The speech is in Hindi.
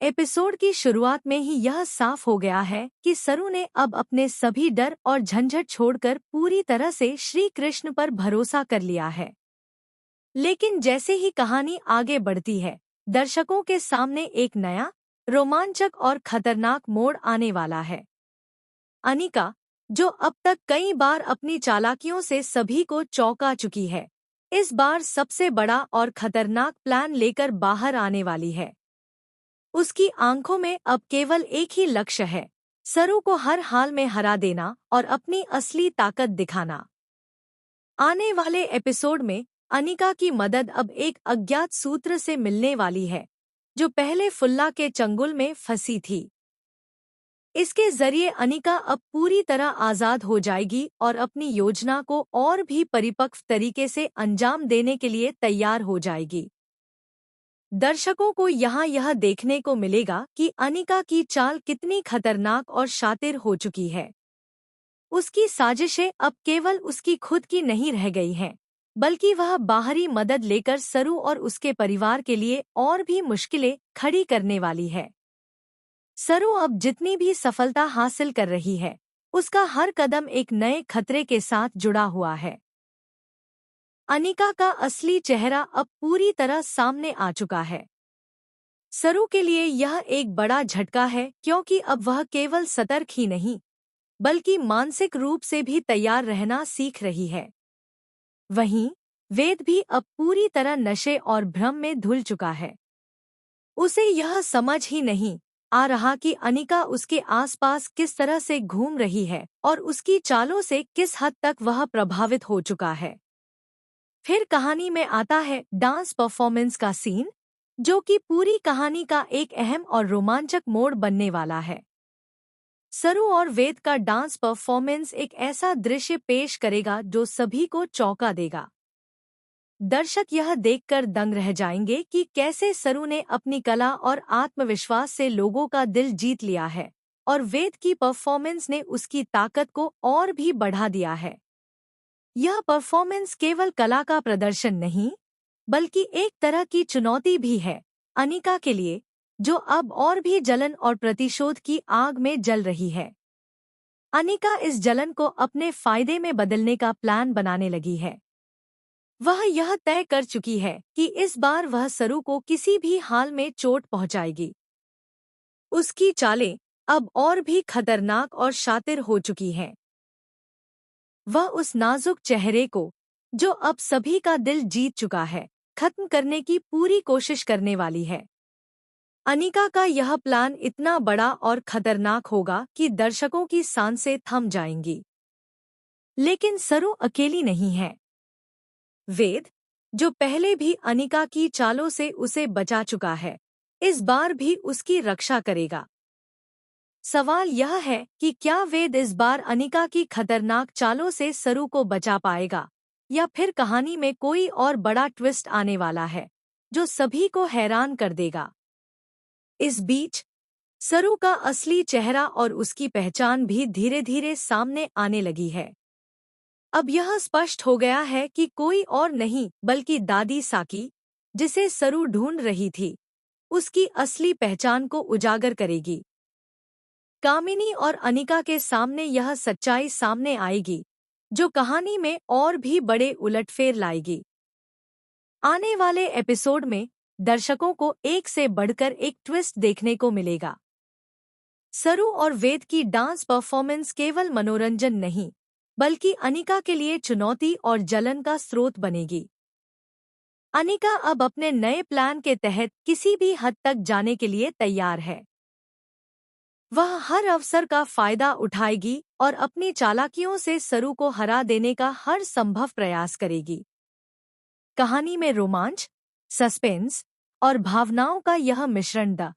एपिसोड की शुरुआत में ही यह साफ हो गया है कि सरू ने अब अपने सभी डर और झंझट छोड़कर पूरी तरह से श्री कृष्ण पर भरोसा कर लिया है। लेकिन जैसे ही कहानी आगे बढ़ती है, दर्शकों के सामने एक नया, रोमांचक और खतरनाक मोड़ आने वाला है। अनिका, जो अब तक कई बार अपनी चालाकियों से सभी को चौंका चुकी है, इस बार सबसे बड़ा और खतरनाक प्लान लेकर बाहर आने वाली है। उसकी आंखों में अब केवल एक ही लक्ष्य है, सरू को हर हाल में हरा देना और अपनी असली ताकत दिखाना। आने वाले एपिसोड में अनिका की मदद अब एक अज्ञात सूत्र से मिलने वाली है, जो पहले फुल्ला के चंगुल में फंसी थी। इसके जरिए अनिका अब पूरी तरह आजाद हो जाएगी और अपनी योजना को और भी परिपक्व तरीके से अंजाम देने के लिए तैयार हो जाएगी। दर्शकों को यहाँ यह देखने को मिलेगा कि अनिका की चाल कितनी खतरनाक और शातिर हो चुकी है। उसकी साजिशें अब केवल उसकी खुद की नहीं रह गई हैं, बल्कि वह बाहरी मदद लेकर सरू और उसके परिवार के लिए और भी मुश्किलें खड़ी करने वाली है। सरू अब जितनी भी सफलता हासिल कर रही है, उसका हर कदम एक नए खतरे के साथ जुड़ा हुआ है। अनिका का असली चेहरा अब पूरी तरह सामने आ चुका है। सरू के लिए यह एक बड़ा झटका है, क्योंकि अब वह केवल सतर्क ही नहीं, बल्कि मानसिक रूप से भी तैयार रहना सीख रही है। वहीं वेद भी अब पूरी तरह नशे और भ्रम में धुल चुका है। उसे यह समझ ही नहीं आ रहा कि अनिका उसके आसपास किस तरह से घूम रही है और उसकी चालों से किस हद तक वह प्रभावित हो चुका है। फिर कहानी में आता है डांस परफॉर्मेंस का सीन, जो कि पूरी कहानी का एक अहम और रोमांचक मोड़ बनने वाला है। सरू और वेद का डांस परफॉर्मेंस एक ऐसा दृश्य पेश करेगा जो सभी को चौंका देगा। दर्शक यह देखकर दंग रह जाएंगे कि कैसे सरू ने अपनी कला और आत्मविश्वास से लोगों का दिल जीत लिया है, और वेद की परफॉर्मेंस ने उसकी ताकत को और भी बढ़ा दिया है। यह परफॉर्मेंस केवल कला का प्रदर्शन नहीं, बल्कि एक तरह की चुनौती भी है अनिका के लिए, जो अब और भी जलन और प्रतिशोध की आग में जल रही है। अनिका इस जलन को अपने फायदे में बदलने का प्लान बनाने लगी है। वह यह तय कर चुकी है कि इस बार वह सरू को किसी भी हाल में चोट पहुंचाएगी। उसकी चालें अब और भी खतरनाक और शातिर हो चुकी हैं। वह उस नाजुक चेहरे को, जो अब सभी का दिल जीत चुका है, खत्म करने की पूरी कोशिश करने वाली है। अनिका का यह प्लान इतना बड़ा और खतरनाक होगा कि दर्शकों की सांसें थम जाएंगी। लेकिन सरू अकेली नहीं है। वेद, जो पहले भी अनिका की चालों से उसे बचा चुका है, इस बार भी उसकी रक्षा करेगा। सवाल यह है कि क्या वेद इस बार अनिका की खतरनाक चालों से सरू को बचा पाएगा, या फिर कहानी में कोई और बड़ा ट्विस्ट आने वाला है, जो सभी को हैरान कर देगा। इस बीच सरू का असली चेहरा और उसकी पहचान भी धीरे धीरे सामने आने लगी है। अब यह स्पष्ट हो गया है कि कोई और नहीं बल्कि दादी साकी, जिसे सरू ढूंढ रही थी, उसकी असली पहचान को उजागर करेगी। कामिनी और अनिका के सामने यह सच्चाई सामने आएगी, जो कहानी में और भी बड़े उलटफेर लाएगी। आने वाले एपिसोड में दर्शकों को एक से बढ़कर एक ट्विस्ट देखने को मिलेगा। सरू और वेद की डांस परफॉर्मेंस केवल मनोरंजन नहीं, बल्कि अनिका के लिए चुनौती और जलन का स्रोत बनेगी। अनिका अब अपने नए प्लान के तहत किसी भी हद तक जाने के लिए तैयार है। वह हर अवसर का फायदा उठाएगी और अपनी चालाकियों से सरू को हरा देने का हर संभव प्रयास करेगी। कहानी में रोमांच, सस्पेंस और भावनाओं का यह मिश्रण द